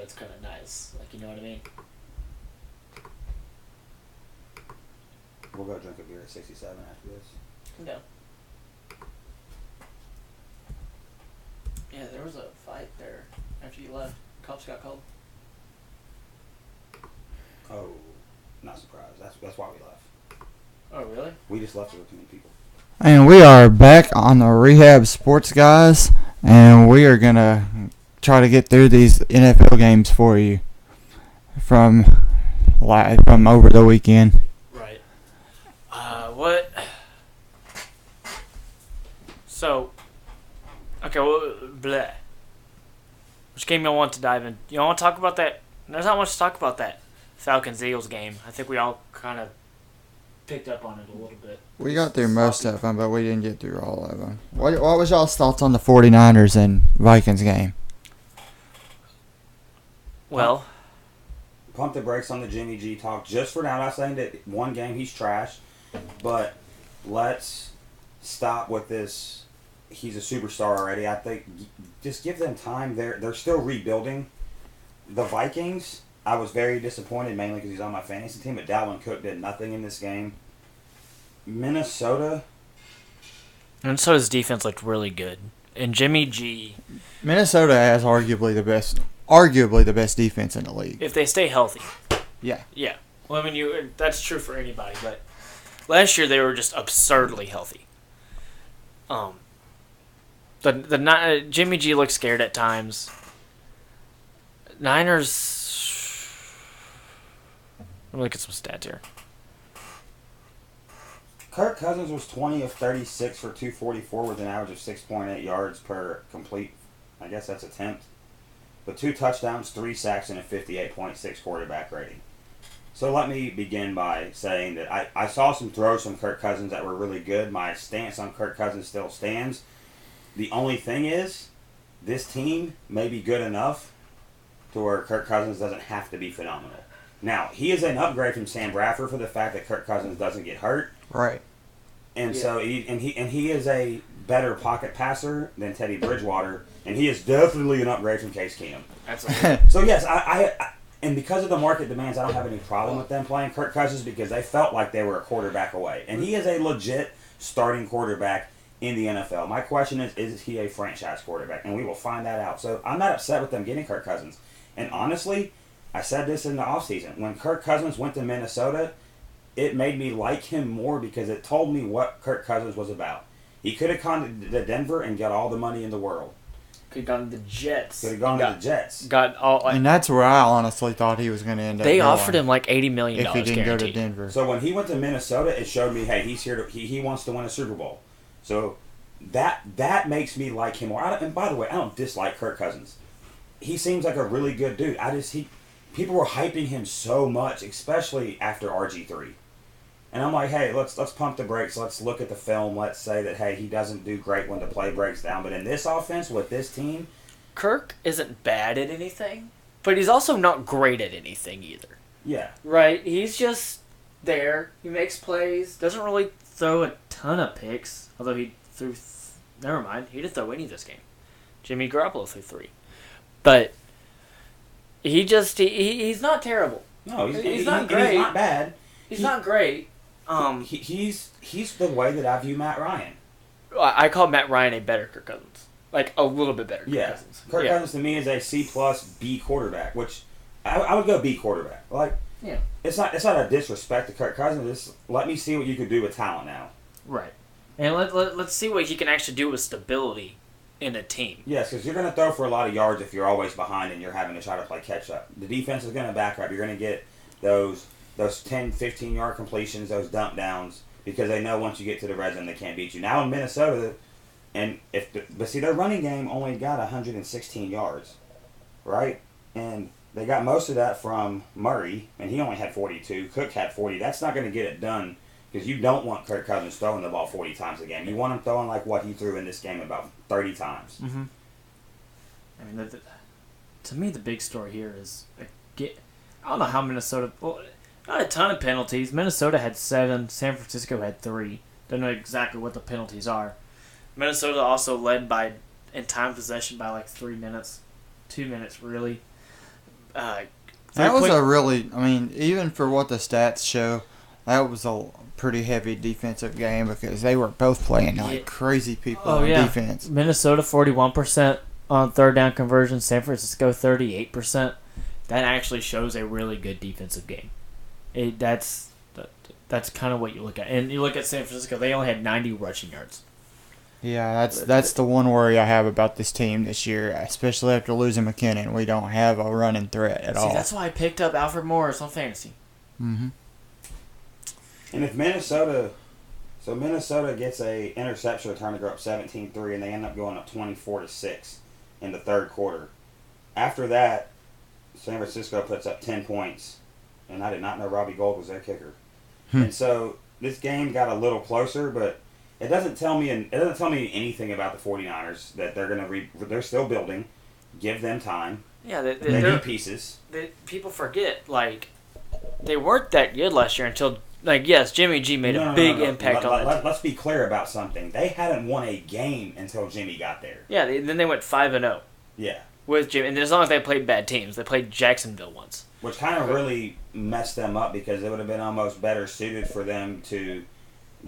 that's kind of nice. Like, you know what I mean? We'll go drink a beer at 67 after this. No. Yeah, there was a fight there after you left. Cops got called. Oh, not surprised. That's why we left. Oh, really? We just left with too many people. And we are back on the Rehab Sports, guys, and we are going to try to get through these NFL games for you from over the weekend. Right. What? So, okay, well, bleh. Which game y'all want to dive in? You want to talk about that? There's not much to talk about that Falcons-Eagles game. I think we all kind of picked up on it a little bit. We got through most of them, but we didn't get through all of them. What was y'all's thoughts on the 49ers and Vikings game? Well, Pump the brakes on the Jimmy G talk just for now. I'm not saying that one game he's trash, but let's stop with this. He's a superstar already. I think just give them time. They're still rebuilding. The Vikings, I was very disappointed, mainly because he's on my fantasy team, but Dalvin Cook did nothing in this game. Minnesota's defense looked really good. And Jimmy G, Minnesota has arguably the best defense in the league. if they stay healthy. Yeah. Yeah. Well, I mean, that's true for anybody, but last year they were just absurdly healthy. Jimmy G looked scared at times. Niners. Let me look at some stats here. Kirk Cousins was 20 of 36 for 244 with an average of 6.8 yards per complete, I guess that's attempt. With 2 touchdowns, 3 sacks, and a 58.6 quarterback rating. So let me begin by saying that I saw some throws from Kirk Cousins that were really good. My stance on Kirk Cousins still stands. The only thing is, this team may be good enough to where Kirk Cousins doesn't have to be phenomenal. Now, he is an upgrade from Sam Bradford for the fact that Kirk Cousins doesn't get hurt. Right. And so he is a better pocket passer than Teddy Bridgewater, and he is definitely an upgrade from Case Keenum. Absolutely. So yes, I and because of the market demands, I don't have any problem with them playing Kirk Cousins because they felt like they were a quarterback away, and he is a legit starting quarterback in the NFL. My question is he a franchise quarterback? And we will find that out. So I'm not upset with them getting Kirk Cousins. And honestly, I said this in the offseason. When Kirk Cousins went to Minnesota, it made me like him more because it told me what Kirk Cousins was about. He could have gone to Denver and got all the money in the world. Could have gone to the Jets. Could have gone to the Jets. Got all. And that's where I honestly thought he was going to end up. They going offered him like $80 million if he didn't guaranteed. go to Denver. So when he went to Minnesota, it showed me, hey, he's here. He wants to win a Super Bowl. So that makes me like him more. And by the way, I don't dislike Kirk Cousins. He seems like a really good dude. People were hyping him so much, especially after RG3. And I'm like, hey, let's pump the brakes. Let's look at the film. Let's say that, hey, he doesn't do great when the play breaks down. But in this offense with this team, Kirk isn't bad at anything, but he's also not great at anything either. yeah. Right? He's just there. He makes plays. Doesn't really throw a ton of picks. Although he threw... never mind. He didn't throw any this game. Jimmy Garoppolo threw 3. But he's not terrible. No, he's not great. He's not bad. He's not great. He's the way that I view Matt Ryan. I call Matt Ryan a better Kirk Cousins. Like, a little bit better Kirk Cousins. Kirk Cousins to me is a C+ B quarterback, which I would go B quarterback. Like, yeah. It's not a disrespect to Kirk Cousins. It's let me see what you could do with talent now. Right. And let's see what he can actually do with stability in a team. Yes, because you're going to throw for a lot of yards if you're always behind and you're having to try to play catch up. The defense is going to back up. You're going to get those 10, 15-yard completions, those dump downs, because they know once you get to the red zone they can't beat you. Now in Minnesota, but see, their running game only got 116 yards, right? And they got most of that from Murray, and he only had 42. Cook had 40. That's not going to get it done because you don't want Kirk Cousins throwing the ball 40 times a game. You want him throwing like what he threw in this game, about 30 times. Mm-hmm. I mean, to me, the big story here is I don't know how Minnesota. Well, not a ton of penalties. Minnesota had 7. San Francisco had 3. Don't know exactly what the penalties are. Minnesota also led in time possession by like 3 minutes, 2 minutes really. That was a really, I mean, even for what the stats show, that was a pretty heavy defensive game because they were both playing like crazy people on defense. Minnesota 41% on third down conversion, San Francisco 38%. That actually shows a really good defensive game. That's kind of what you look at. And you look at San Francisco, they only had 90 rushing yards. Yeah, that's the one worry I have about this team this year, especially after losing McKinnon. We don't have a running threat at all. That's why I picked up Alfred Morris on fantasy. Mm-hmm. And if Minnesota gets a interception return to go up 17-3, and they end up going up 24-6 in the third quarter. After that, San Francisco puts up 10 points, and I did not know Robbie Gould was their kicker. And so this game got a little closer, but it doesn't tell me anything about the 49ers that they're still building. Give them time. Yeah, they need pieces. People forget, like, they weren't that good last year until, like, yes, Jimmy G made a big impact on it. Let's be clear about something. They hadn't won a game until Jimmy got there. Yeah, then they went 5-0. Yeah. With Jimmy, and as long as they played bad teams, they played Jacksonville once. Which kind of really messed them up because it would have been almost better suited for them to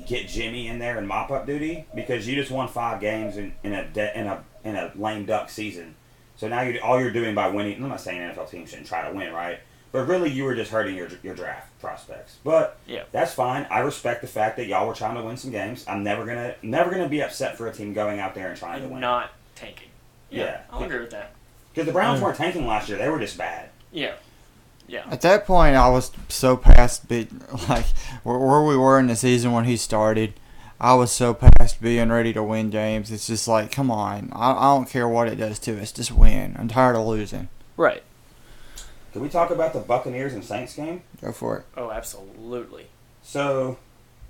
get Jimmy in there and mop up duty because you just won 5 games in a lame duck season. So now all you're doing by winning. I'm not saying NFL teams shouldn't try to win, right? But really, you were just hurting your draft prospects. But that's fine. I respect the fact that y'all were trying to win some games. I'm never gonna be upset for a team going out there and trying to win. Not tanking. Yeah, I'll agree with that. Because the Browns weren't tanking last year; they were just bad. Yeah. Yeah. At that point, I was so past like where we were in the season when he started. I was so past being ready to win games. It's just like, come on. I don't care what it does to us. Just win. I'm tired of losing. Right. Can we talk about the Buccaneers and Saints game? Go for it. Oh, absolutely. So,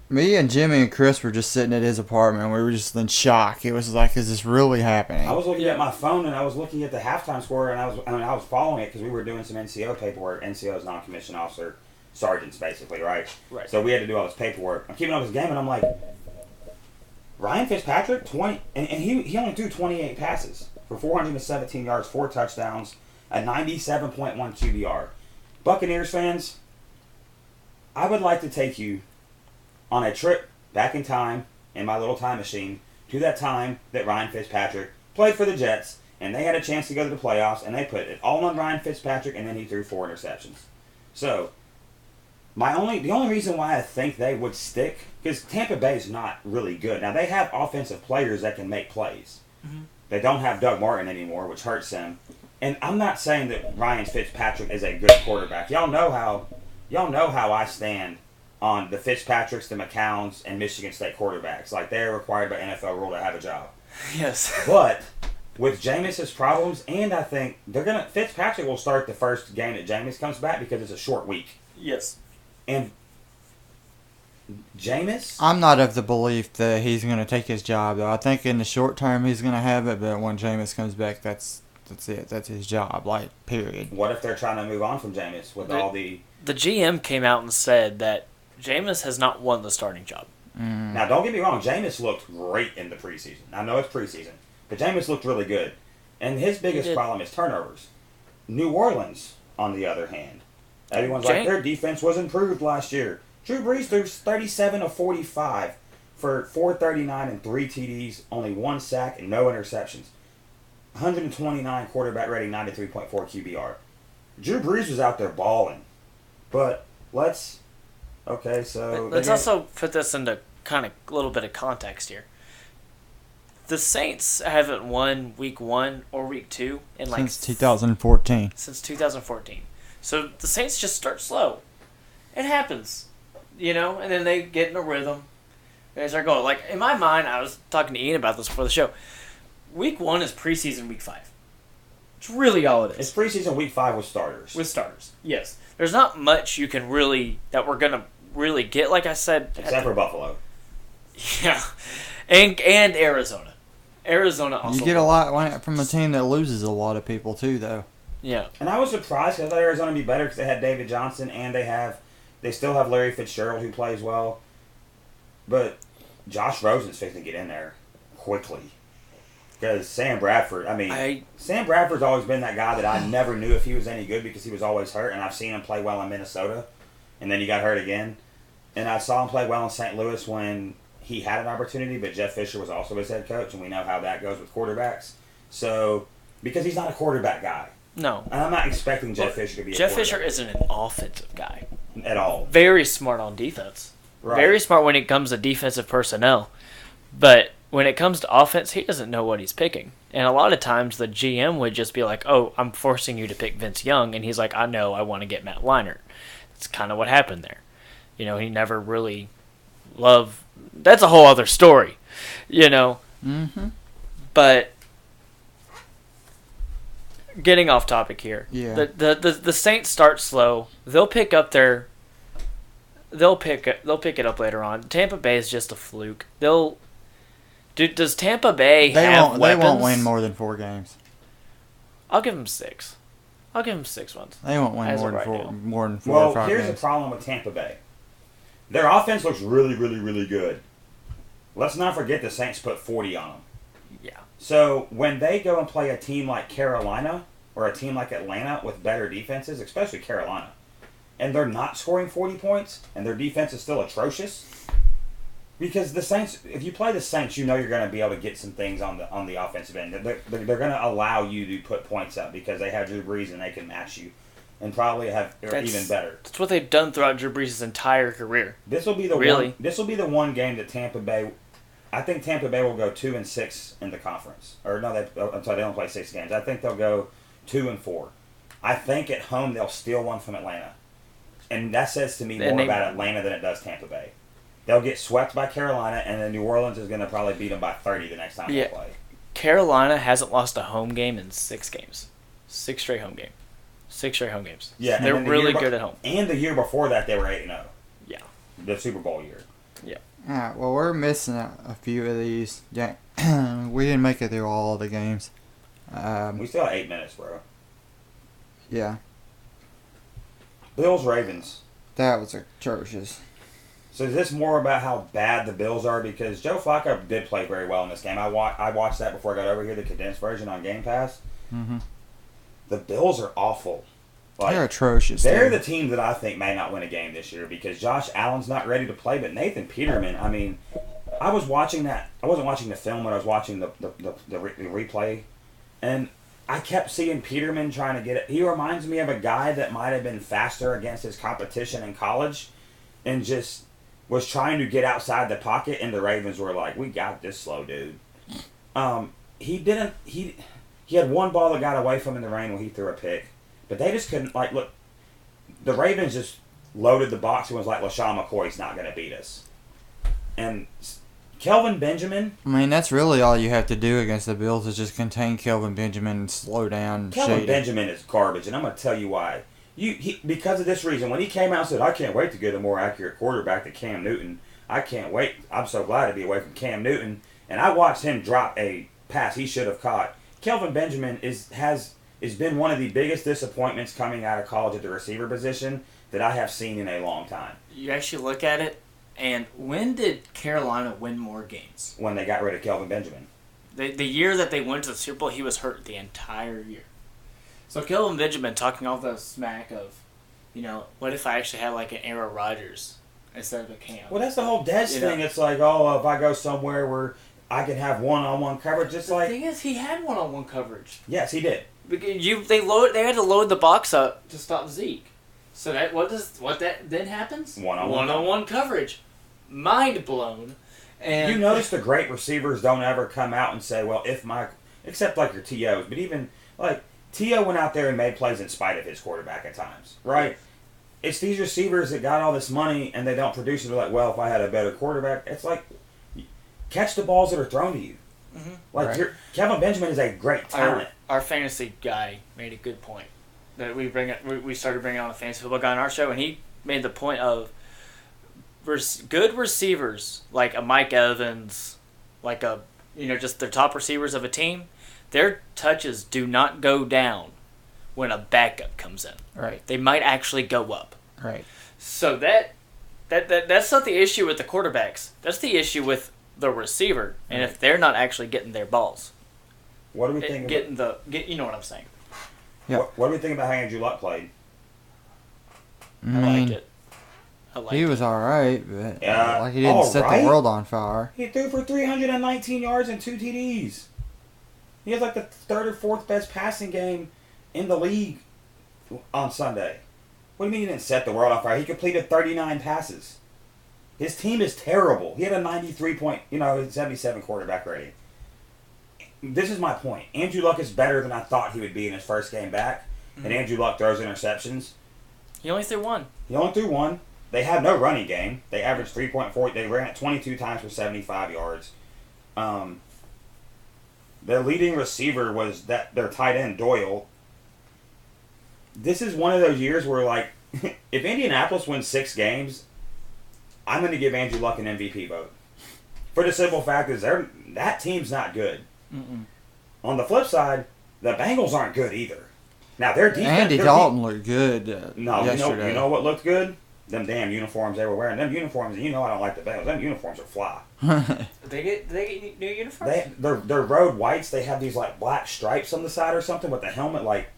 me and Jimmy and Chris were just sitting at his apartment, and we were just in shock. It was like, is this really happening? I was looking at my phone, and I was looking at the halftime score, and I was following it because we were doing some NCO paperwork. NCO is non-commissioned officer, sergeants, basically, right? Right. So we had to do all this paperwork. I'm keeping up with this game, and I'm like, Ryan Fitzpatrick, 20, and he only threw 28 passes for 417 yards, 4 touchdowns, a 97.1 QBR. Buccaneers fans, I would like to take you on a trip back in time in my little time machine to that time that Ryan Fitzpatrick played for the Jets and they had a chance to go to the playoffs and they put it all on Ryan Fitzpatrick and then he threw 4 interceptions. So, the only reason why I think they would stick, because Tampa Bay is not really good. Now, they have offensive players that can make plays. Mm-hmm. They don't have Doug Martin anymore, which hurts them. And I'm not saying that Ryan Fitzpatrick is a good quarterback. Y'all know how I stand on the Fitzpatricks, the McCowns, and Michigan State quarterbacks. Like, they're required by NFL rule to have a job. Yes. But with Jameis's problems, and I think Fitzpatrick will start the first game that Jameis comes back because it's a short week. Yes. And Jameis? I'm not of the belief that he's going to take his job, though. I think in the short term he's going to have it, but when Jameis comes back, that's it. That's his job, like, period. What if they're trying to move on from Jameis with all the... The GM came out and said that Jameis has not won the starting job. Mm. Now, don't get me wrong. Jameis looked great in the preseason. I know it's preseason, but Jameis looked really good. And his biggest problem is turnovers. New Orleans, on the other hand, everyone's like, their defense was improved last year. Drew Brees threw 37 of 45 for 439 and 3 TDs, only 1 sack and no interceptions. 129 quarterback rating, 93.4 QBR. Drew Brees was out there balling. But let's also put this into kind of a little bit of context here. The Saints haven't won week 1 or week 2 in since 2014. Since 2014. So the Saints just start slow. It happens, and then they get in a rhythm. They start going. Like, in my mind, I was talking to Ian about this before the show. Week 1 is preseason week 5. It's really all it is. It's preseason week 5 with starters. With starters, yes. There's not much you can that we're going to really get, like I said. Except for Buffalo. Yeah. And Arizona. Arizona also. You get a lot from a team that loses a lot of people, too, though. Yeah. And I was surprised because I thought Arizona would be better because they had David Johnson and they still have Larry Fitzgerald who plays well. But Josh Rosen's fixing to get in there quickly. Because Sam Bradford, Sam Bradford's always been that guy that I never knew if he was any good because he was always hurt, and I've seen him play well in Minnesota, and then he got hurt again. And I saw him play well in St. Louis when he had an opportunity, but Jeff Fisher was also his head coach, and we know how that goes with quarterbacks. So, because he's not a quarterback guy. No. And I'm not expecting Jeff Fisher to be Jeff Fisher isn't an offensive guy. At all. Very smart on defense. Right. Very smart when it comes to defensive personnel. But when it comes to offense, he doesn't know what he's picking. And a lot of times the GM would just be like, oh, I'm forcing you to pick Vince Young. And he's like, I know, I want to get Matt Leinart. That's kind of what happened there. You know, he never really loved... That's a whole other story, you know. Mm-hmm. But getting off topic here. Yeah. The Saints start slow. They'll pick up their... They'll pick it up later on. Tampa Bay is just a fluke. Does Tampa Bay have weapons? They won't win more than 4 games. I'll give them 6. I'll give them 6 ones. They won't win more than 4 or 5 Well, here's games. the problem with Tampa Bay. Their offense looks really, really, really good. Let's not forget the Saints put 40 on them. Yeah. So when they go and play a team like Carolina or a team like Atlanta with better defenses, especially Carolina, and they're not scoring 40 points and their defense is still atrocious, because the Saints, if you play the Saints, you know you're going to be able to get some things on the offensive end. They're going to allow you to put points up because they have Drew Brees and they can match you, and probably have even better. That's what they've done throughout Drew Brees' entire career. This will be the one game that Tampa Bay. I think Tampa Bay will go 2-6 in the conference. Or no, I'm sorry, they don't play 6 games. I think they'll go 2-4. I think at home they'll steal one from Atlanta, and that says to me more about Atlanta than it does Tampa Bay. They'll get swept by Carolina, and then New Orleans is going to probably beat them by 30 the next time they play. Carolina hasn't lost a home game in 6 games. 6 straight home games. 6 straight home games. Yeah, they're really good at home. And the year before that, they were 8-0. Yeah. The Super Bowl year. Yeah. Alright, well, we're missing a few of these. We didn't make it through all of the games. We still have 8 minutes, bro. Yeah. Bills, Ravens. That was atrocious. So is this more about how bad the Bills are? Because Joe Flacco did play very well in this game. I watched that before I got over here, the condensed version on Game Pass. Mm-hmm. The Bills are awful. They're atrocious. They're the team that I think may not win a game this year because Josh Allen's not ready to play, but Nathan Peterman, I mean, I was watching that. I wasn't watching the film, but I was watching the replay, and I kept seeing Peterman trying to get it. He reminds me of a guy that might have been faster against his competition in college and just was trying to get outside the pocket, and the Ravens were like, we got this slow dude. He had one ball that got away from him in the rain when he threw a pick. But they just couldn't, look, the Ravens just loaded the box and was like, LaShawn McCoy's not going to beat us. And Kelvin Benjamin. I mean, that's really all you have to do against the Bills is just contain Kelvin Benjamin and slow down Kelvin Benjamin is garbage, and I'm going to tell you why. Because of this reason, when he came out and said, I can't wait to get a more accurate quarterback than Cam Newton. I can't wait. I'm so glad to be away from Cam Newton. And I watched him drop a pass he should have caught. Kelvin Benjamin has been one of the biggest disappointments coming out of college at the receiver position that I have seen in a long time. You actually look at it, and when did Carolina win more games? When they got rid of Kelvin Benjamin. The year that they went to the Super Bowl, he was hurt the entire year. So Kelvin Benjamin talking all the smack of, what if I actually had like an Aaron Rodgers instead of a Cam? Well, that's the whole Dez thing. It's like, if I go somewhere where I can have one-on-one coverage, just the thing is, he had one-on-one coverage. Yes, he did. They had to load the box up to stop Zeke. So that then happens? One-on-one coverage. Mind blown. And you notice the great receivers don't ever come out and say, well, except like your TOs, but even like T.O. went out there and made plays in spite of his quarterback at times, right? It's these receivers that got all this money and they don't produce it. They're like, well, if I had a better quarterback, it's like catch the balls that are thrown to you. Mm-hmm. Like Kevin Benjamin is a great talent. Our fantasy guy made a good point that we started bringing on a fantasy football guy on our show, and he made the point of good receivers like a Mike Evans, like just their top receivers of a team. Their touches do not go down when a backup comes in. Right. They might actually go up. Right. So that's not the issue with the quarterbacks. That's the issue with the receiver, and if they're not actually getting their balls. What do we think? You know what I'm saying. Yeah. What do we think about how Andrew Luck played? I I liked mean, it. he was alright, but Yeah, like he didn't set alright? the world on fire. He threw for 319 yards and 2 TDs. He has like the third or fourth best passing game in the league on Sunday. What do you mean he didn't set the world on fire? He completed 39 passes. His team is terrible. He had a 77 quarterback rating. This is my point. Andrew Luck is better than I thought he would be in his first game back. Mm-hmm. And Andrew Luck throws interceptions. He only threw one. He only threw one. They had no running game. They averaged 3.4. They ran it 22 times for 75 yards. Their leading receiver was their tight end, Doyle. This is one of those years where, like, if Indianapolis wins 6 games, I'm going to give Andrew Luck an MVP vote. For the simple fact is that team's not good. Mm-mm. On the flip side, the Bengals aren't good either. Now, their defense... Andy Dalton looked good yesterday. You know what looked good? Them damn uniforms they were wearing. Them uniforms, I don't like the Bengals. Them uniforms are fly. Did they get new uniforms? They're road whites. They have these, like, black stripes on the side or something with the helmet. Like,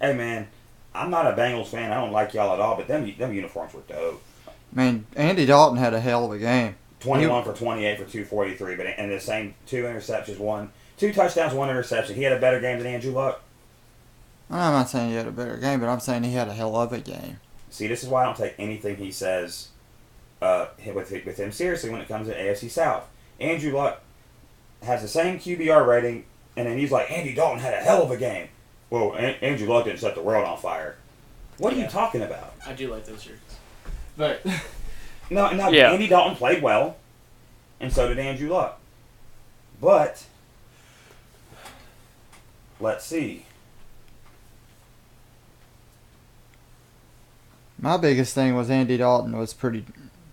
hey, man, I'm not a Bengals fan. I don't like y'all at all, but them uniforms were dope. Man, Andy Dalton had a hell of a game. 21 for 28 for 243, but and the same 2 interceptions, 2 touchdowns, 1 interception. He had a better game than Andrew Luck. I'm not saying he had a better game, but I'm saying he had a hell of a game. See, this is why I don't take anything he says with him seriously when it comes to AFC South. Andrew Luck has the same QBR rating, and then he's like, Andy Dalton had a hell of a game. Well, Andrew Luck didn't set the world on fire. What are you talking about? I do like those shirts. But... No, Yeah. Andy Dalton played well, and so did Andrew Luck. But, let's see. My biggest thing was Andy Dalton was pretty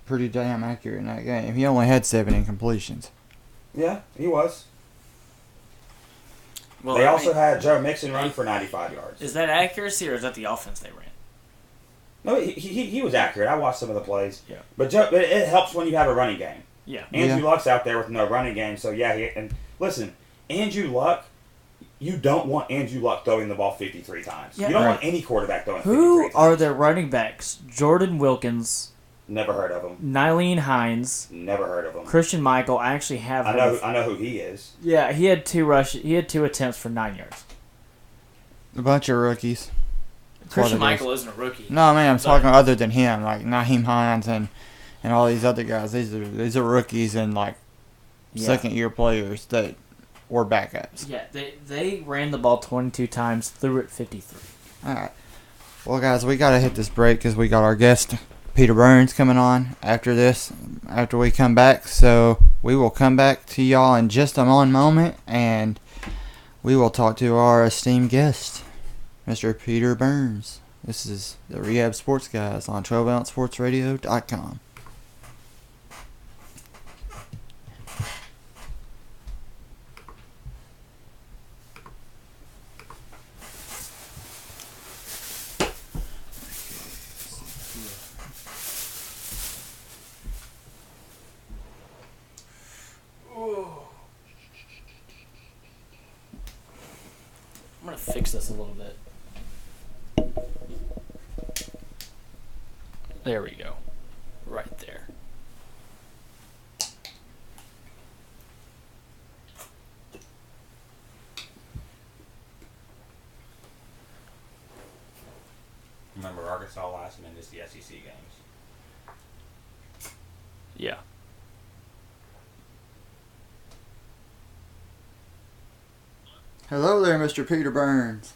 damn accurate in that game. He only had 7 incompletions. Yeah, he was. Well, They also had Joe Mixon run for 95 yards. Is that accuracy or is that the offense they ran? No, he was accurate. I watched some of the plays. Yeah. But it helps when you have a running game. Yeah. Andrew Luck's out there with no running game, so yeah. And listen, Andrew Luck, you don't want Andrew Luck throwing the ball 53 times. Yeah, you don't right. want any quarterback throwing 53 Who times. are their running backs? Jordan Wilkins, Never heard of him. Nylene Hines, Never heard of him. Christian Michael. I actually have. I know who he is. Yeah, he had 2 attempts for 9 yards. A bunch of rookies. That's Christian what it is. Michael isn't a rookie. No, man, I'm talking other than him, like Naheem Hines and all these other guys. These are rookies and like second-year players that were backups. Yeah, they ran the ball 22 times, threw it 53. All right. Well, guys, we got to hit this break because we got our guest, Peter Burns, coming on after we come back. So we will come back to y'all in just a moment, and we will talk to our esteemed guest, Mr. Peter Burns. This is the Rehab Sports Guys on 12ouncesportsradio.com. I'm going to fix this a little bit. There we go. Right there. Remember, Arkansas last minute is the SEC games. Yeah. Hello there, Mr. Peter Burns.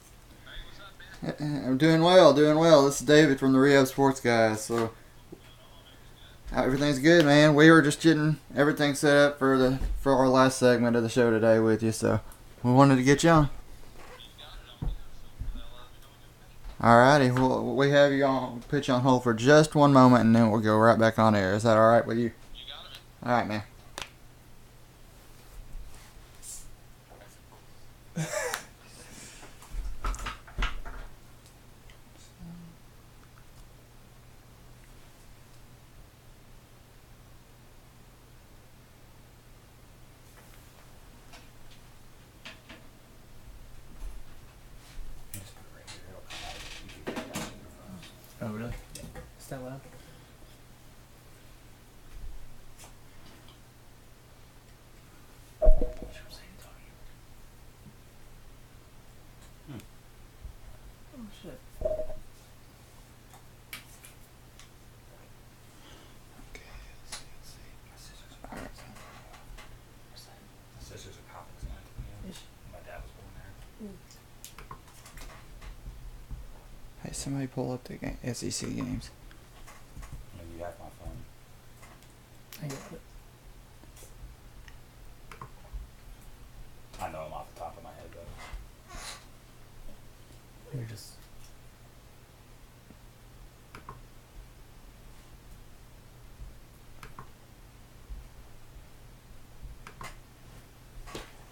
I'm doing well. This is David from the Rehab Sports Guys. So everything's good, man. We were just getting everything set up for our last segment of the show today with you, so we wanted to get you on. Alrighty, well, we have you on. Put you on hold for just one moment, and then we'll go right back on air. Is that all right with you? You got it, man. All right, man. Is that loud? Oh shit. Sisters are copies, man. My dad was born there. Hey, somebody pull up the SEC games. You have my phone. I got it. I know them off the top of my head, though. You're just.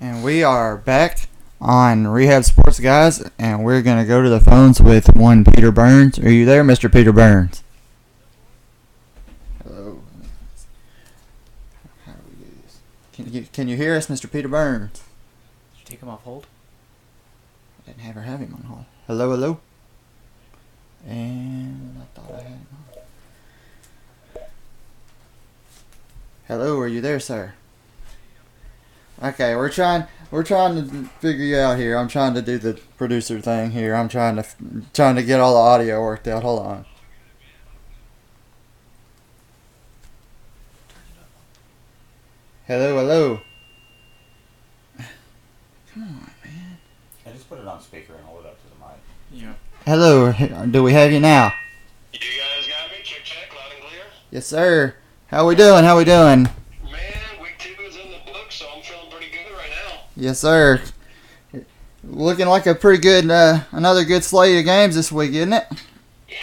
And we are back on Rehab Sports, guys, and we're going to go to the phones with one Peter Burns. Are you there, Mr. Peter Burns? Hello. How do we do this? Can you hear us, Mr. Peter Burns? Did you take him off hold? I didn't ever have him on hold. Hello, hello. And I thought I had him on. Hello, are you there, sir? Okay, we're trying to figure you out here. I'm trying to do the producer thing here. I'm trying to get all the audio worked out. Hold on. Hello, hello. Come on, man. I just put it on speaker and hold it up to the mic. Yeah. Hello, do we have you now? You guys got me? Check, loud and clear. Yes, sir. How we doing? Man, week 2 is in the book, so I'm feeling pretty good right now. Yes, sir. Looking like a pretty good, another good slate of games this week, isn't it? Yeah,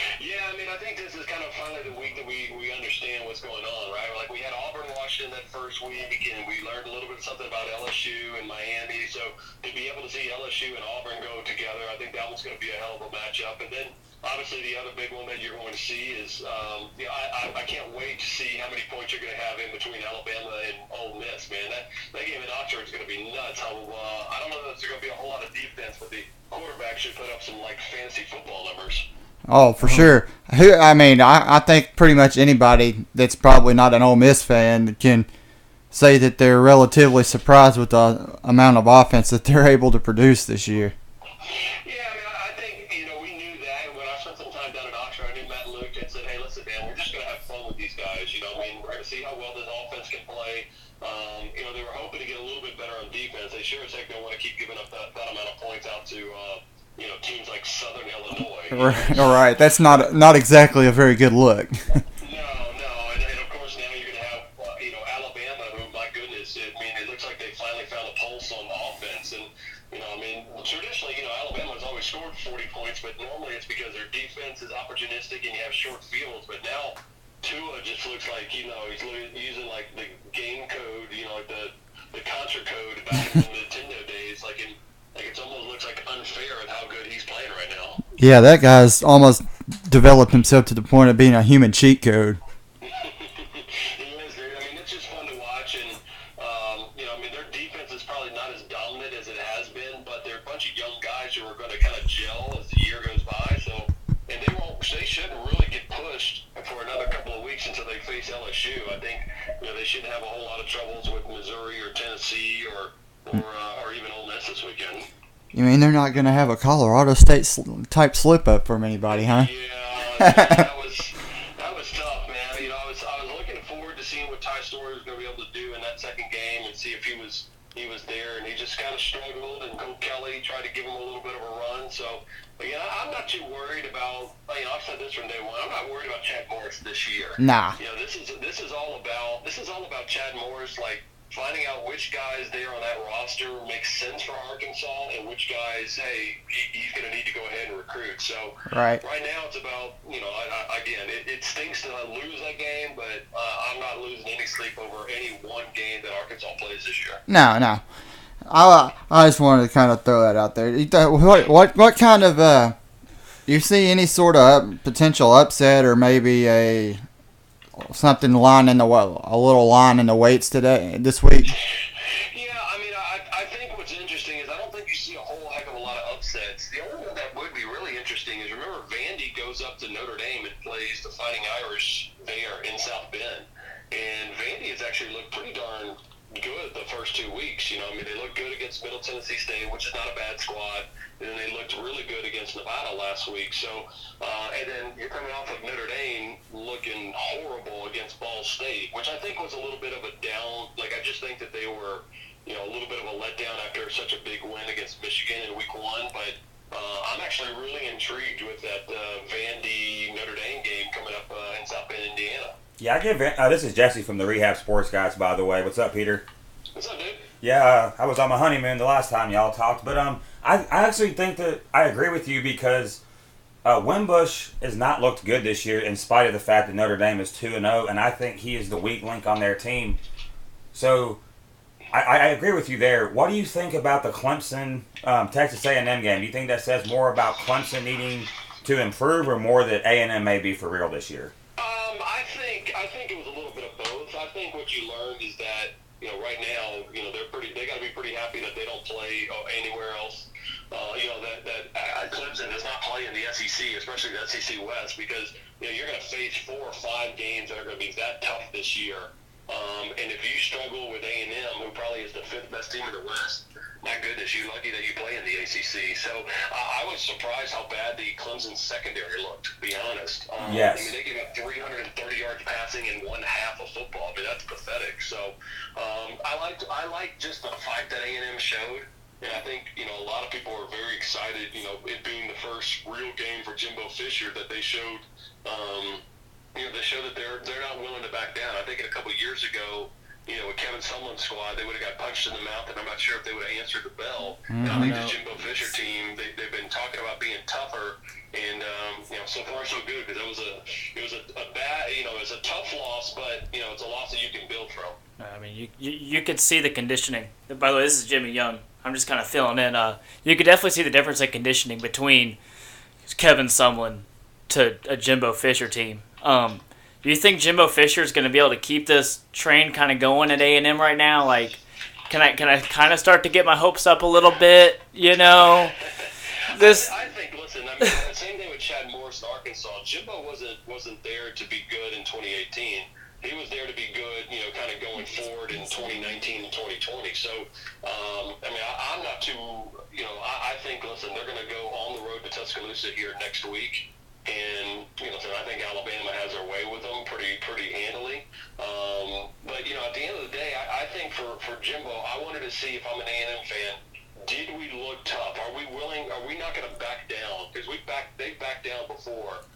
I mean, I think this is kind of finally the week that we understand what's going on, right? Like, we had Auburn, Washington that first week, and we learned a little bit something about LSU and Miami. So to be able to see LSU and Auburn go together, I think that one's going to be a hell of a matchup. And then, obviously, the other big one that you're going to see is, I can't wait to see how many points you're going to have in between Alabama and Ole Miss, man. That game in Oxford is going to be nuts. I don't know that there's going to be a whole lot of defense, but the quarterback should put up some, fantasy football numbers. Oh, for sure. I think pretty much anybody that's probably not an Ole Miss fan can say that they're relatively surprised with the amount of offense that they're able to produce this year. Yeah, I mean, I think, we knew that. When I spent some time down in Oxford, I knew Matt Luke and said, hey, listen, man, we're just going to have fun with these guys. We're going to see how well this offense can play. They were hoping to get a little bit better on defense. They sure as heck don't want to keep giving up that amount of points out to, teams like Southern Illinois. Right. That's not exactly a very good look. No. And of course, now you're going to have, Alabama, who, my goodness, it looks like they finally found a pulse on the offense. And, traditionally, Alabama's always scored 40 points, but normally it's because their defense is opportunistic and you have short fields. But now Tua just looks like, he's using, the game code, the Contra code back in the Nintendo days. It almost looks unfair at how good he's playing right now. Yeah, that guy's almost developed himself to the point of being a human cheat code. He is, dude. It's just fun to watch, and their defense is probably not as dominant as it has been, but they're a bunch of young guys who are going to kind of gel as the year goes by. So, and they shouldn't really get pushed for another couple of weeks until they face LSU. I think they shouldn't have a whole lot of troubles with Missouri or Tennessee or even Ole Miss this weekend. You mean they're not going to have a Colorado State type slip up from anybody, huh? Yeah, that was tough, man. I was looking forward to seeing what Ty Story was going to be able to do in that second game and see if he was there, and he just kind of struggled. And Coach Kelly tried to give him a little bit of a run. So, again, I'm not too worried about. I've said this from day one. I'm not worried about Chad Morris this year. Nah. This is all about Chad Morris, finding out which guys there on that roster make sense for Arkansas and which guys, hey, he's going to need to go ahead and recruit. So right now it's about, it stinks to lose that game, but I'm not losing any sleep over any one game that Arkansas plays this year. No. I just wanted to kind of throw that out there. What kind of, do you see any sort of potential upset or maybe something a little line in the weights this week? Yeah, I think what's interesting is I don't think you see a whole heck of a lot of upsets. The only one that would be really interesting is, remember, Vandy goes up up to Notre Dame and plays the Fighting Irish there in South Bend. And Vandy has actually looked pretty darn good the first 2 weeks. You know, I mean, they looked good against Middle Tennessee State, which is not a bad squad. And then they looked really good against Nevada last week. So, and then you're coming off of Notre Dame looking horrible against Ball State, which I think was a little bit of a down. Like, I just think that they were, you know, a little bit of a letdown after such a big win against Michigan in week 1. But I'm actually really intrigued with that Vandy Notre Dame game coming up in South Bend, Indiana. Yeah, I give. This is Jesse from the Rehab Sports Guys, by the way. What's up, Peter? What's up, dude? Yeah, I was on my honeymoon the last time y'all talked, but I actually think that I agree with you because Wimbush has not looked good this year, in spite of the fact that Notre Dame is 2-0, and I think he is the weak link on their team. So I agree with you there. What do you think about the Clemson Texas A&M game? Do you think that says more about Clemson needing to improve, or more that A&M may be for real this year? I think it was a little bit of both. I think what you learned is that, you know, right now, you know, they got to be pretty happy that they don't play anywhere else. You know, that Clemson does not play in the SEC, especially the SEC West, because, you know, you're going to face 4 or 5 games that are going to be that tough this year. And if you struggle with A&M, who probably is the 5th best team in the West, my goodness, you're lucky that you play in the ACC. So I was surprised how bad the Clemson secondary looked, to be honest. Yes. I mean, they gave up 330 yards passing in one half of football. I mean, that's pathetic. So I liked just the fight that A&M showed. And I think, you know, a lot of people are very excited, you know, it being the first real game for Jimbo Fisher, that they showed, you know, they show that they're not willing to back down. I think a couple of years ago, you know, with Kevin Sumlin's squad, they would have got punched in the mouth, and I'm not sure if they would have answered the bell. And I think the Jimbo Fisher team, they've been talking about being tougher, and you know, so far so good, because it was a bad, you know, it was a tough loss, but you know, it's a loss that you can build from. I mean, you could see the conditioning. By the way, this is Jimmy Young. I'm just kind of filling in. You could definitely see the difference in conditioning between Kevin Sumlin to a Jimbo Fisher team. Do you think Jimbo Fisher is going to be able to keep this train kind of going at A&M right now? Like, can I kind of start to get my hopes up a little bit? You know, this. I think. Listen, I mean, the same thing with Chad Morris in Arkansas. Jimbo wasn't there to be good in 2018. He was there to be good, you know, kind of going forward in 2019 and 2020. So, I mean, I'm not too, you know, I think, listen, they're going to go on the road to Tuscaloosa here next week. And, you know, so I think Alabama has their way with them pretty handily. But, you know, at the end of the day, I think for Jimbo, I wanted to see, if I'm an A&M fan, did we look tough? Are we willing? Are we not going to back down? Because they backed down before.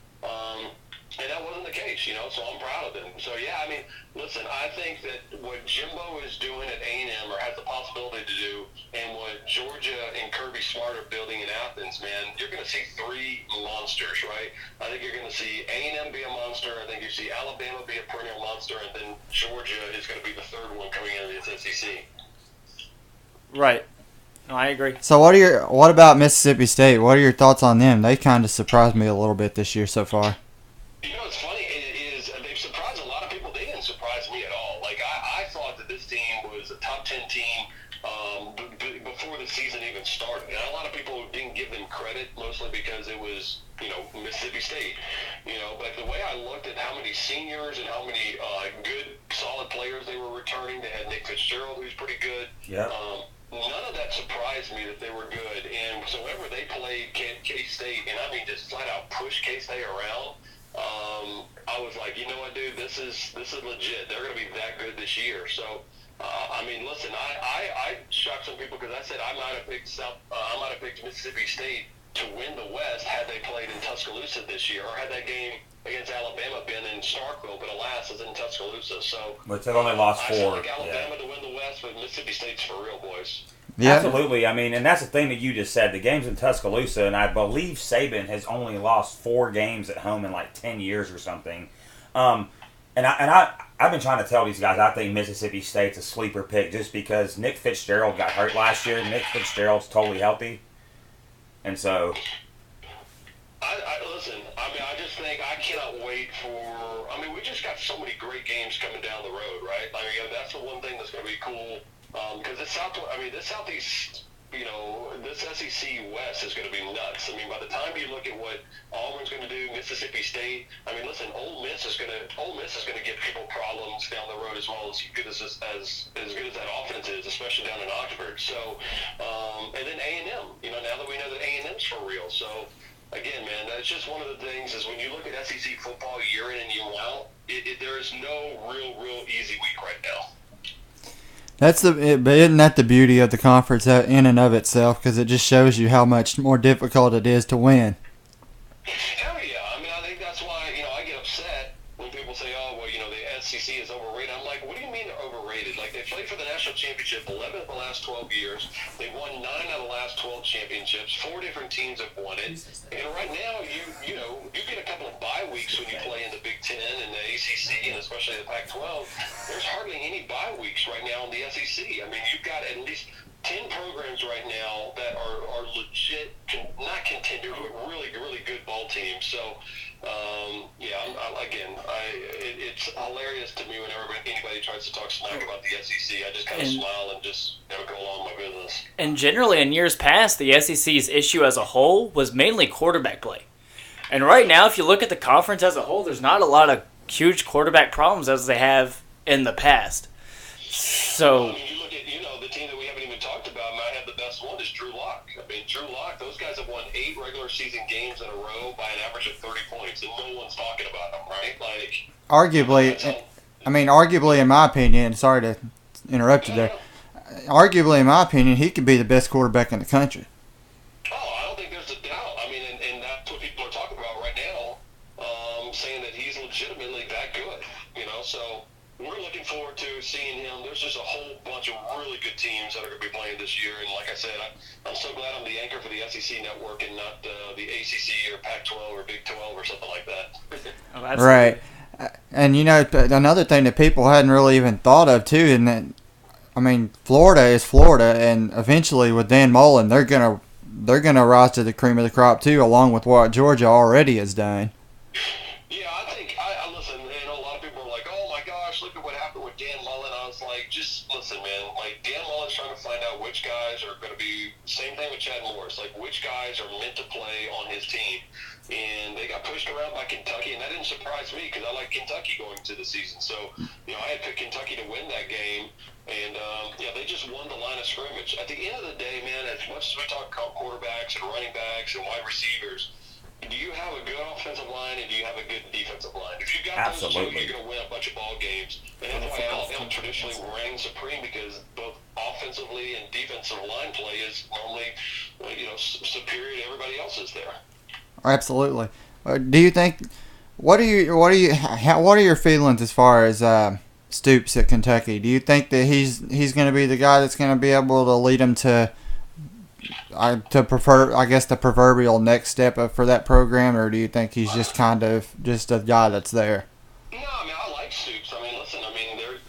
And that wasn't the case, you know, so I'm proud of them. So, yeah, I mean, listen, I think that what Jimbo is doing at A&M, or has the possibility to do, and what Georgia and Kirby Smart are building in Athens, man, you're going to see 3 monsters, right? I think you're going to see A&M be a monster. I think you see Alabama be a perennial monster, and then Georgia is going to be the 3rd one coming into the SEC. Right. No, I agree. So what about Mississippi State? What are your thoughts on them? They kind of surprised me a little bit this year so far. You know, it's funny. They've surprised a lot of people. They didn't surprise me at all. Like, I thought that this team was a top 10 team before the season even started. And a lot of people didn't give them credit, mostly because it was, you know, Mississippi State. You know, but the way I looked at how many seniors and how many good, solid players they were returning, they had Nick Fitzgerald, who's pretty good. Yeah. None of that surprised me that they were good. And so whenever they played K-State, and I mean just flat out push K-State around, I was like, you know what, dude, this is legit. They're going to be that good this year. So, I mean, listen, I shocked some people because I said I might have picked Mississippi State to win the West had they played in Tuscaloosa this year, or had that game against Alabama been in Starkville, but alas, it's in Tuscaloosa. So, But they've only lost 4. I feel like Alabama to win the West, but Mississippi State's for real, boys. Yeah. Absolutely. I mean, and that's the thing that you just said. The game's in Tuscaloosa, and I believe Saban has only lost 4 games at home in like 10 years or something. And I've been trying to tell these guys, I think Mississippi State's a sleeper pick just because Nick Fitzgerald got hurt last year. Nick Fitzgerald's totally healthy. And so... Listen, I mean, I just think I cannot wait for... I mean, we just got so many great games coming down the road, right? I mean, that's the one thing that's going to be cool. Because this Southeast this SEC West is going to be nuts. I mean, by the time you look at what Auburn's going to do, Mississippi State, I mean, listen, Ole Miss is going to give people problems down the road as well as good as good as that offense is, especially down in Oxford. So, and then A&M. Now that we know that A&M's for real. So, again, man, that's just one of the things is when you look at SEC football year in and year out, there is no real easy week right now. But isn't that the beauty of the conference in and of itself? Because it just shows you how much more difficult it is to win. Hell yeah. I mean, I think that's why, I get upset when people say, oh, well, the SEC is overrated. I'm like, what do you mean they're overrated? Like, they played for the national championship 11 of the last 12 years. They've won 9 out of the last 12 championships. 4 different teams have won it. And right now, you get a couple of bye weeks when you play in the Big Ten and the ACC and especially the Pac-12. There's hardly any bye weeks right now in the SEC. I mean, you've got at least 10 programs right now that are legit, not contenders, but really good ball teams. So, it's hilarious to me whenever anybody tries to talk smack about the SEC. I just kind of smile and just go along with my business. And generally, in years past, the SEC's issue as a whole was mainly quarterback play. And right now, if you look at the conference as a whole, there's not a lot of huge quarterback problems as they have in the past. So, I mean, you look at the team that we haven't even talked about. Might have the best one is Drew Lock. I mean, Drew Lock. Those guys have won 8 regular season games in a row by an average of 30 points, and no one's talking about them, right? Like, arguably, in my opinion, sorry to interrupt you there. Arguably, in my opinion, he could be the best quarterback in the country. Oh, I don't think there's a doubt. I mean, and that's what people are talking about right now, saying that he's legitimately that good. So we're looking forward to seeing him. There's just a whole bunch of really good teams that are going to be playing this year. And like I said, I'm so glad I'm the anchor for the SEC network and not the ACC or Pac-12 or Big 12 or something like that. Right. And, another thing that people hadn't really even thought of, too, and that, I mean, Florida is Florida, and eventually with Dan Mullen, they're gonna rise to the cream of the crop, too, along with what Georgia already has done. Yeah, I think, listen, a lot of people are like, oh my gosh, look at what happened with Dan Mullen. I was like, just listen, man, like Dan Mullen's trying to find out which guys are going to be, same thing with Chad Morris, like which guys are meant to play on his team. And they got pushed around by Kentucky, and that didn't surprise me because I like Kentucky going to the season. So, I had picked Kentucky to win that game, and, they just won the line of scrimmage. At the end of the day, man, as much as we talk quarterbacks and running backs and wide receivers, do you have a good offensive line and do you have a good defensive line? If you've got those two, you're going to win a bunch of ball games. And that's why Alabama traditionally reigns supreme because both offensively and defensive line play is normally, superior to everybody else's there. Absolutely. Do you think? What are your feelings as far as Stoops at Kentucky? Do you think that he's going to be the guy that's going to be able to lead them to prefer, I guess, the proverbial next step for that program, or do you think he's just kind of just a guy that's there? No, I mean, I like Stoops. I mean, listen,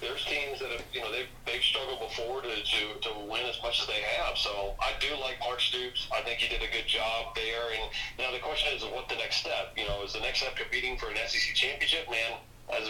there's teams that have, they've struggled before to win as much as they have. So I do like Mark Stoops. I think he did a good job there. And now the question is, what the next step? Is the next step competing for an SEC championship? Man, as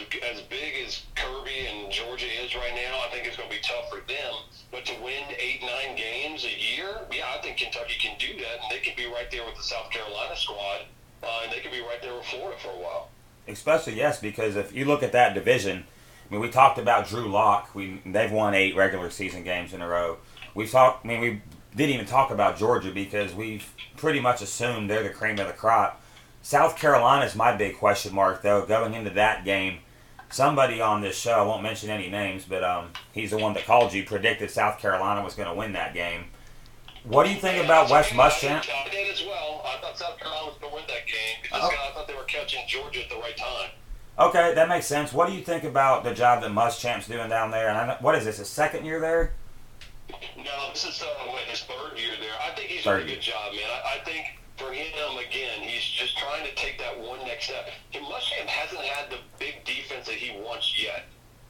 big as Kirby and Georgia is right now, I think it's going to be tough for them. But to win 8-9 games a year, yeah, I think Kentucky can do that, and they can be right there with the South Carolina squad, and they can be right there with Florida for a while. Especially, yes, because if you look at that division, I mean, we talked about Drew Lock. They've won 8 regular season games in a row. We didn't even talk about Georgia because we've pretty much assumed they're the cream of the crop. South Carolina's my big question mark, though, going into that game. Somebody on this show, I won't mention any names, but he's the one that called you, predicted South Carolina was going to win that game. What do you think about Wes Muschamp? I did as well. I thought South Carolina was going to win that game because I thought they were catching Georgia at the right time. Okay, that makes sense. What do you think about the job that Muschamp's doing down there? And what is this, his second year there? No, this is his 3rd year there. I think he's doing a good job, man. I think for him, again, he's just trying to take that one next step. Muschamp hasn't had the big defense that he wants yet.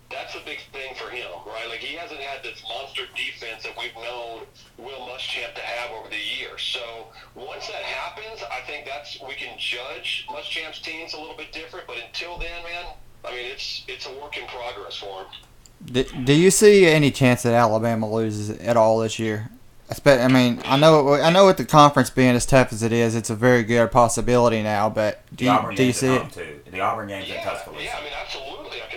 That's a big thing for him, right? Like, he hasn't had this monster defense that we've known Will Muschamp to have over the years. So once that happens, I think we can judge Muschamp's teams a little bit different. But until then, man, I mean, it's a work in progress for him. Do you see any chance that Alabama loses at all this year? I mean, I know with the conference being as tough as it is, it's a very good possibility now. But The Auburn do you game's see at it? home too. The Auburn game's in Tuscaloosa. Yeah, I mean, absolutely. I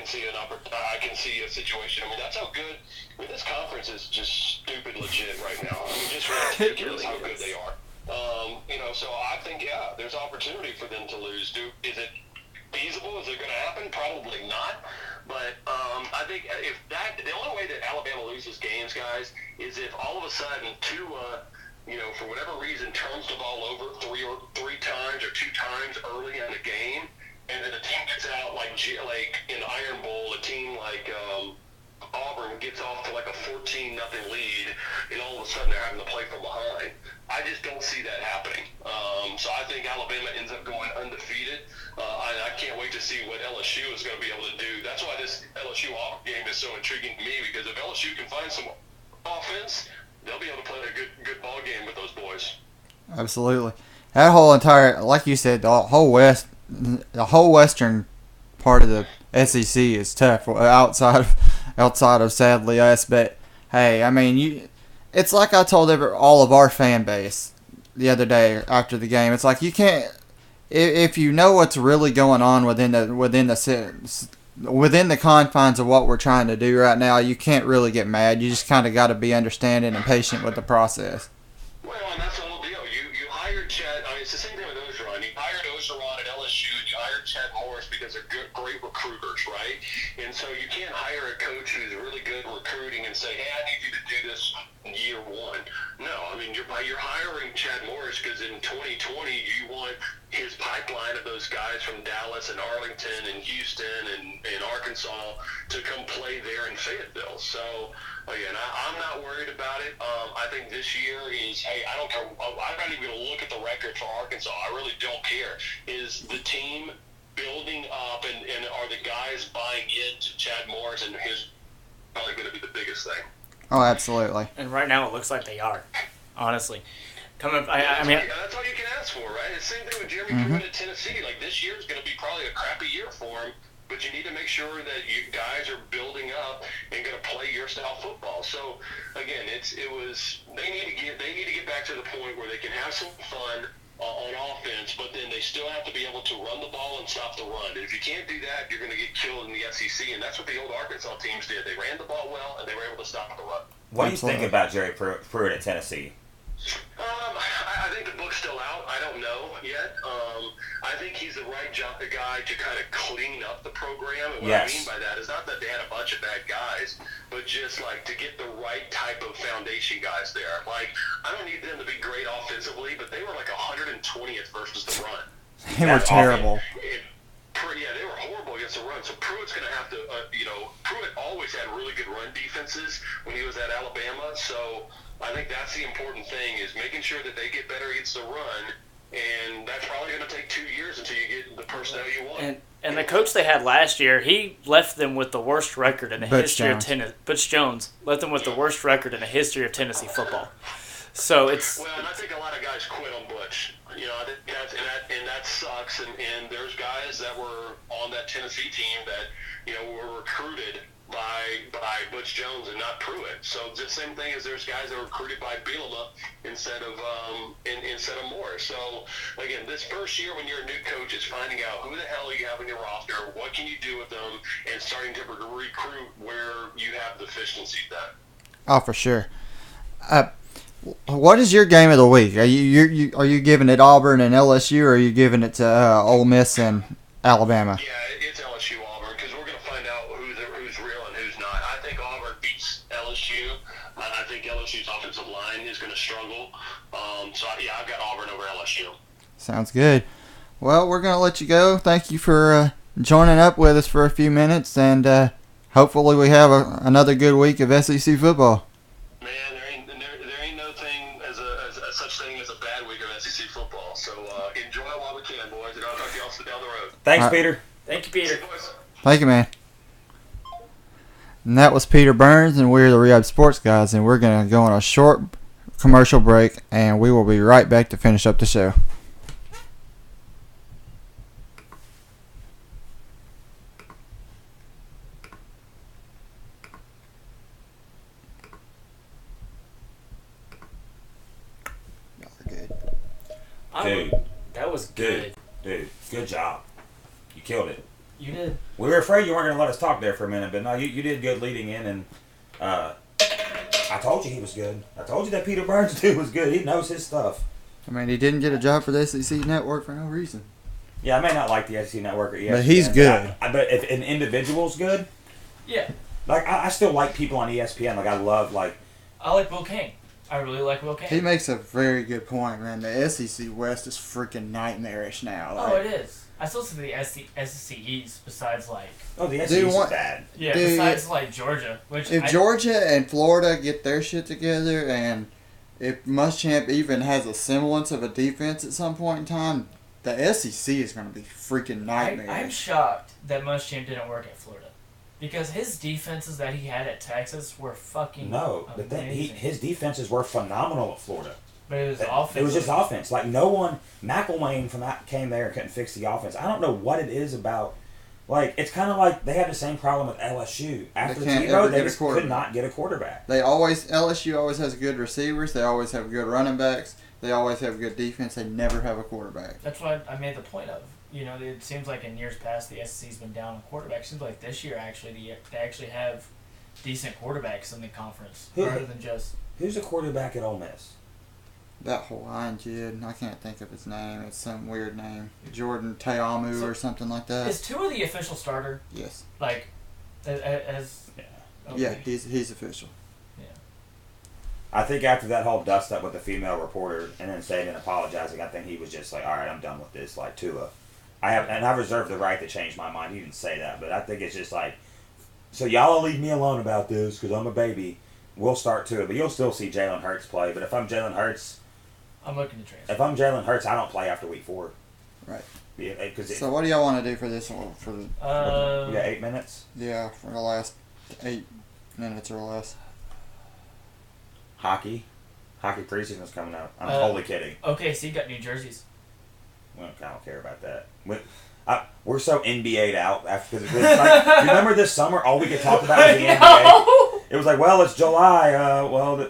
can see a situation. I mean, that's how good. I mean, this conference is just stupid legit right now. I mean, just ridiculous how good they are. So I think there's opportunity for them to lose. Is it feasible? Is it going to happen? Probably not. But I think the only way that Alabama loses games, guys, is if all of a sudden Tua, for whatever reason, turns the ball over three times or two times early in the game, and then the team gets out like in Iron Bowl, a team like Auburn gets off to like a 14-0 lead, and all of a sudden they're having to play from behind. I just don't see that happening. So I think Alabama ends up going undefeated. I can't wait to see what LSU is going to be able to do. That's why this LSU-Auburn game is so intriguing to me, because if LSU can find some offense, they'll be able to play a good ball game with those boys. Absolutely. That whole entire, like you said, the whole western part of the SEC is tough outside of sadly us. But hey, I mean, it's like I told all of our fan base the other day after the game. It's like you can't, if you know what's really going on within the confines of what we're trying to do right now, you can't really get mad. You just kind of got to be understanding and patient with the process. Well, and that's the whole deal. You hired Chad. I mean, it's the same thing with Ogeron. You hired Ogeron at LSU, and you hired Chad Morris because they're great recruiters, right? And so you can't hire a coach who's really good at recruiting and say, hey, I need you to do this year one. No, I mean, you're hiring Chad Morris because in 2020 you want his pipeline of those guys from Dallas and Arlington and Houston and Arkansas to come play there in Fayetteville. So, again, I'm not worried about it. I think this year is, hey, I don't care. I'm not even going to look at the record for Arkansas. I really don't care. Is the team building up and are the guys buying into Chad Morris, and his probably going to be the biggest thing. Oh, absolutely. And right now it looks like they are, honestly. I mean, that's all you can ask for, right? It's the same thing with Jeremy Pruitt at Tennessee. Like, this year is going to be probably a crappy year for him, but you need to make sure that you guys are building up and going to play your style football. So, again, they need to get back to the point where they can have some fun on offense, but then they still have to be able to run the ball and stop the run. And if you can't do that, you're going to get killed in the SEC, and that's what the old Arkansas teams did. They ran the ball well, and they were able to stop the run. What do you think about Jerry Pruitt at Tennessee? I think the book's still out. I don't know yet. I think he's the right guy to kind of clean up the program. And what I mean by that is not that they had a bunch of bad guys, but just like to get the right type of foundation guys there. Like, I don't need them to be great offensively, but they were like 120th versus the run. They were terrible. They were horrible against the run. So Pruitt's going to have to, Pruitt always had really good run defenses when he was at Alabama. So I think that's the important thing, is making sure that they get better against the run. And that's probably going to take 2 years until you get the personnel you want. And the coach they had last year, he left them with the worst record in the history of Tennessee. Butch Jones left them with the worst record in the history of Tennessee football. So it's... Well, and I think a lot of guys quit on Butch. I think that sucks. And there's guys that were on that Tennessee team that, were recruited by Butch Jones and not Pruitt. So the same thing as there's guys that were recruited by Bielema instead of Morris. So again, this first year when you're a new coach is finding out who the hell you have in your roster, what can you do with them, and starting to recruit where you have deficiencies at. Oh, for sure. What is your game of the week? Are you giving it Auburn and LSU, or are you giving it to Ole Miss and Alabama? Yeah, it's LSU Auburn, because we're going to find out who's real and who's not. I think Auburn beats LSU. I think LSU's offensive line is going to struggle. I've got Auburn over LSU. Sounds good. Well, we're going to let you go. Thank you for joining up with us for a few minutes, and hopefully we have another good week of SEC football. Man, there ain't no thing as such thing as a bad week of SEC football. So enjoy it while we can, boys, and I'll talk to y'all down the road. Thanks, Peter. Thank you, Peter. Thank you, man. And that was Peter Burns, and we're the Rehab Sports Guys, and we're going to go on a short commercial break, and we will be right back to finish up the show. Dude. That was good. Dude, good job. You killed it. You did. We were afraid you weren't going to let us talk there for a minute, but no, you did good leading in, and I told you he was good. I told you that Peter Burns dude was good. He knows his stuff. I mean, he didn't get a job for the SEC network for no reason. Yeah, I may not like the SEC network or ESPN, But he's good. But if an individual's good, Yeah. like I still like people on ESPN. Like I love like. I like Will Kane. I really like Will Kane. He makes a very good point, man. The SEC West is freaking nightmarish now. Oh, it is. I still see the SEC East besides like. Oh, the SEC is bad. Yeah, Dude, besides like Georgia, which If Georgia and Florida get their shit together, and if Muschamp even has a semblance of a defense at some point in time, the SEC is going to be freaking nightmare. I'm shocked that Muschamp didn't work at Florida, because his defenses that he had at Texas were fucking But then amazing. his defenses were phenomenal at Florida. But it was offense. It was just offense. Like no one, McElwain came there and couldn't fix the offense. I don't know what it is about. Like it's kind of like they had the same problem with LSU after Tebow. They just could not get a quarterback. LSU always has good receivers. They always have good running backs. They always have good defense. They never have a quarterback. That's what I made the point of. You know, it seems like in years past the SEC's been down on quarterbacks. It seems like this year actually they actually have decent quarterbacks in the conference rather than just. Who's a quarterback at Ole Miss? That Hawaiian kid, I can't think of his name. It's some weird name. Jordan Teamu or something like that. Is Tua the official starter? Yes. Like, as yeah. Okay. Yeah, he's official. Yeah. I think after that whole dust up with the female reporter and then Saban apologizing, I think he was just like, all right, I'm done with this. Like Tua, I reserve the right to change my mind. He didn't say that, but I think it's just like, so y'all will leave me alone about this because I'm a baby. We'll start Tua, but you'll still see Jalen Hurts play. But if I'm Jalen Hurts. I'm looking to transfer. If I'm Jalen Hurts, I don't play after week 4. Right. Yeah, so what do y'all want to do for this one? We got 8 minutes? Yeah, for the last 8 minutes or less. Hockey preseason's coming up. I'm totally kidding. Okay, so you got New Jerseys. I don't care about that. We're so NBA'd out after because like, remember this summer all we could talk about was the NBA. It was like, well, it's July.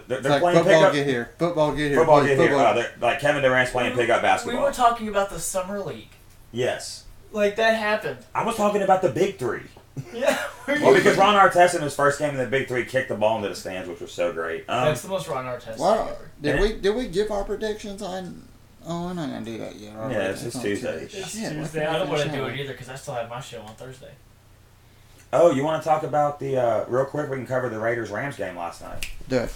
They're like playing football pickup. Get here. Football get here. Football get here. Like Kevin Durant's playing pickup basketball. We were talking about the summer league. Yes. Like that happened. I was talking about the big 3. Yeah. Well, because Ron Artest in his first game in the big 3 kicked the ball into the stands, which was so great. That's the most Ron Artest Wow. thing ever. Did we give our predictions on? Oh, we're not gonna do that yet. Yeah, it's Tuesday. It's Tuesday. I don't want to do it either because I still have my show on Thursday. Oh, you want to talk about the real quick? We can cover the Raiders-Rams game last night. Do it.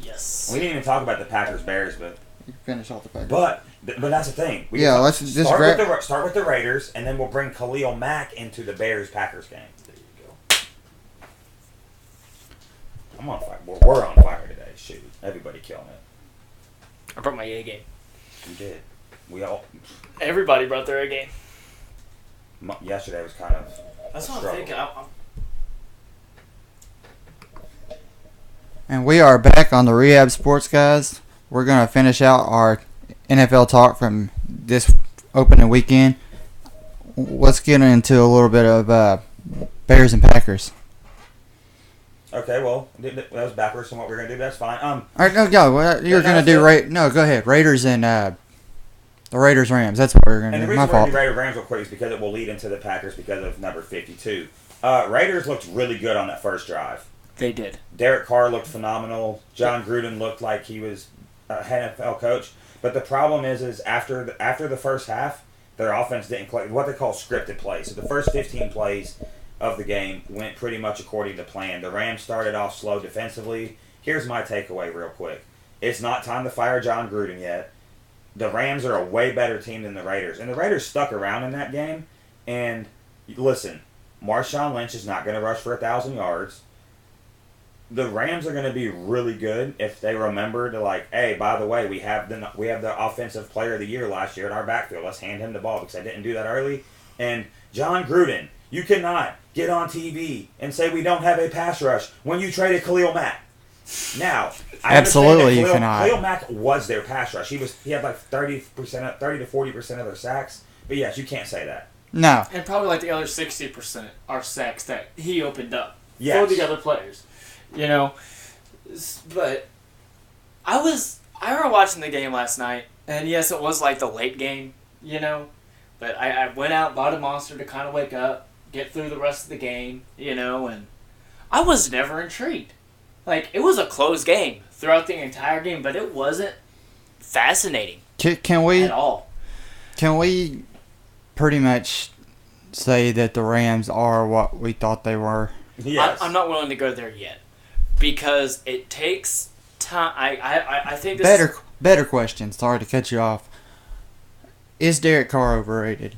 Yes. We didn't even talk about the Packers-Bears, but You can finish off the paper. but that's the thing. Let's just start with the Raiders, and then we'll bring Khalil Mack into the Bears-Packers game. There you go. I'm on fire. We're on fire today. Shoot, everybody killing it. I brought my A game. You did. We all. Everybody brought their A game. Yesterday was kind of. That's what I'm thinking. And we are back on the Rehab Sports, guys. We're going to finish out our NFL talk from this opening weekend. Let's get into a little bit of Bears and Packers. Okay, well, that was backwards from what we're going to do. That's fine. All right, no, go. You're going to do No, go ahead. Raiders and the Raiders Rams. That's what we're going to do. And the reason we're going to do Raiders Rams real quick is because it will lead into the Packers because of number 52. Raiders looked really good on that first drive. They did. Derek Carr looked phenomenal. John Gruden looked like he was a NFL coach. But the problem is after the first half, their offense didn't play what they call scripted plays. So the first 15 plays of the game went pretty much according to plan. The Rams started off slow defensively. Here's my takeaway real quick. It's not time to fire John Gruden yet. The Rams are a way better team than the Raiders. And the Raiders stuck around in that game. And listen, Marshawn Lynch is not going to rush for 1,000 yards. The Rams are going to be really good if they remember to hey, by the way, we have the offensive player of the year last year in our backfield. Let's hand him the ball because they didn't do that early. And John Gruden, you cannot get on TV and say we don't have a pass rush when you traded Khalil Mack. Now, absolutely you cannot. Khalil Mack was their pass rush. He had 30 to 40% of their sacks. But yes, you can't say that. No. And probably the other 60% are sacks that he opened up yes. for the other players. But I remember watching the game last night, And yes, it was like the late game, you know. But I went out, bought a Monster to kind of wake up, get through the rest of the game, you know, and I was never intrigued. Like, it was a close game throughout the entire game, but it wasn't fascinating Can we at all. Can we pretty much say that the Rams are what we thought they were? Yes. I'm not willing to go there yet because it takes time. I think this Better question. Sorry to cut you off. Is Derek Carr overrated?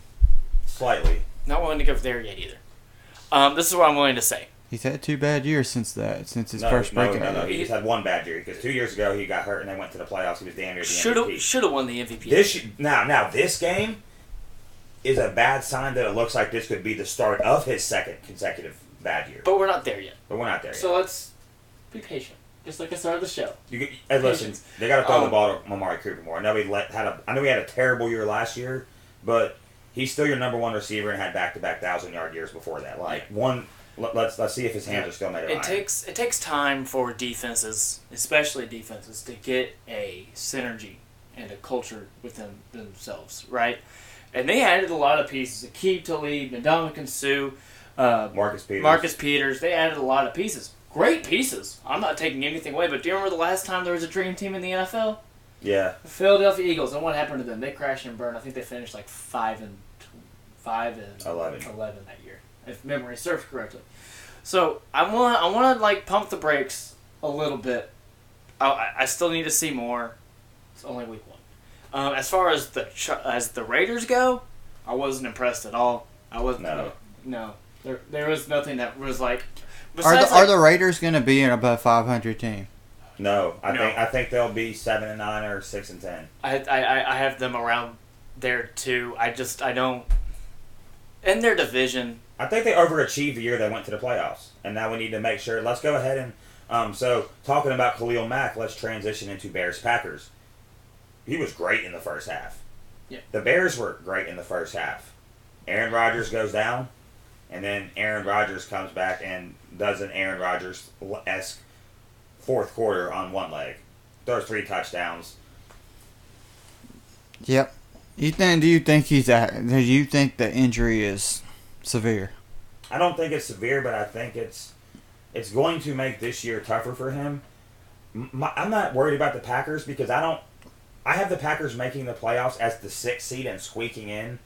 Slightly. Not willing to go there yet either. This is what I'm willing to say. He's had 2 bad years since his first No, breakout. he just had 1 bad year because 2 years ago he got hurt and they went to the playoffs. He was damn near the MVP. Should have won the MVP. Now this game is a bad sign that it looks like this could be the start of his second consecutive bad year. But we're not there yet. But we're not there yet. So let's be patient. Just like I started the show. Hey, listen, they got to throw the ball to Amari Cooper more. I know he had a terrible year last year, but he's still your number 1 receiver and had back-to-back 1,000-yard years before that. Let's see if his hands are still made of iron. It takes time for defenses, especially defenses, to get a synergy and a culture within themselves, right? And they added a lot of pieces. Akeem Talib, Ndamukong Suh, Marcus Peters. They added a lot of pieces. Great pieces. I'm not taking anything away, but do you remember the last time there was a dream team in the NFL? Yeah. The Philadelphia Eagles. And what happened to them? They crashed and burned. I think they finished like 5 and 11 that year, if memory serves correctly. So I want to like pump the brakes a little bit. I still need to see more. It's only week 1. As far as the Raiders go, I wasn't impressed at all. I wasn't. No. There was nothing that was like. Are the Raiders going to be an above 500 team? No, I think they'll be 7-9 or 6-10. I have them around there too. I don't. In their division, I think they overachieved the year they went to the playoffs, and now we need to make sure. Let's go ahead and so talking about Khalil Mack, let's transition into Bears Packers. He was great in the first half. Yeah. The Bears were great in the first half. Aaron Rodgers goes down, and then Aaron Rodgers comes back and does an Aaron Rodgers-esque fourth quarter on one leg. Throws 3 touchdowns. Yep. Do you think the injury is severe? I don't think it's severe, but I think it's going to make this year tougher for him. I'm not worried about the Packers because I have the Packers making the playoffs as the 6th seed and squeaking in.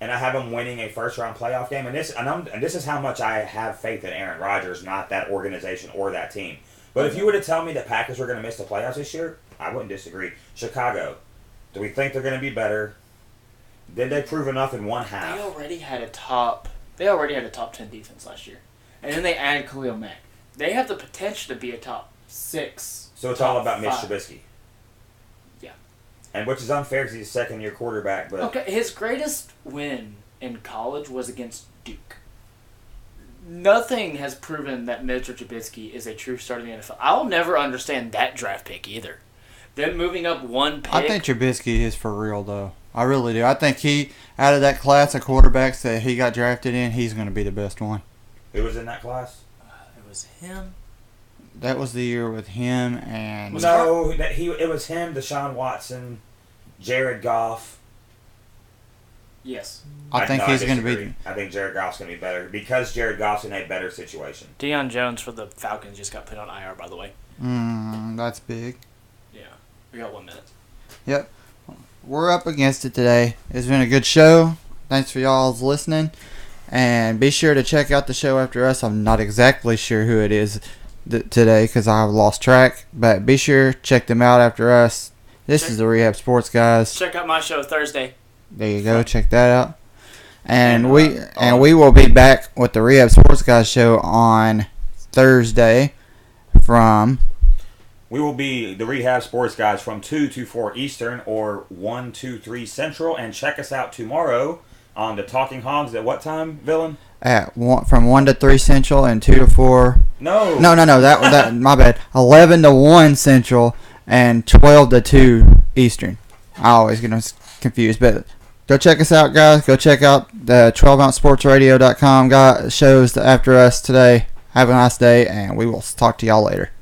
And I have them winning a first-round playoff game. And this is how much I have faith in Aaron Rodgers, not that organization or that team. But if you were to tell me the Packers were going to miss the playoffs this year, I wouldn't disagree. Chicago, do we think they're going to be better? Did they prove enough in one half? They already had a top 10 defense last year, and then they add Khalil Mack. They have the potential to be a top 6. So it's all about Mitch Trubisky. Yeah, and which is unfair because he's a second-year quarterback. But okay, his greatest win in college was against Duke. Nothing has proven that Mitch Trubisky is a true starter in the NFL. I'll never understand that draft pick either. Them moving up 1 pick. I think Trubisky is for real, though. I really do. I think out of that class of quarterbacks that he got drafted in, he's going to be the best one. Who was in that class? It was him. That was the year with him and... No, it was him, Deshaun Watson, Jared Goff. Yes. I think he's going to be... I think Jared Goff's going to be better because Jared Goff's in a better situation. Deion Jones for the Falcons just got put on IR, by the way. That's big. Yeah. We got 1 minute. Yep. We're up against it today. It's been a good show. Thanks for y'all's listening. And be sure to check out the show after us. I'm not exactly sure who it is today because I've lost track. But be sure check them out after us. This is the Rehab Sports Guys. Check out my show Thursday. There you go. Check that out. And we will be back with the Rehab Sports Guys show on Thursday from... We will be the Rehab Sports Guys from 2 to 4 Eastern or 1 to 3 Central. And check us out tomorrow on the Talking Hogs at what time, Villain? From 1 to 3 Central and 2 to 4... No. That my bad. 11 to 1 Central and 12 to 2 Eastern. I always get them confused. But go check us out, guys. Go check out the 12ouncesportsradio.com shows after us today. Have a nice day, and we will talk to y'all later.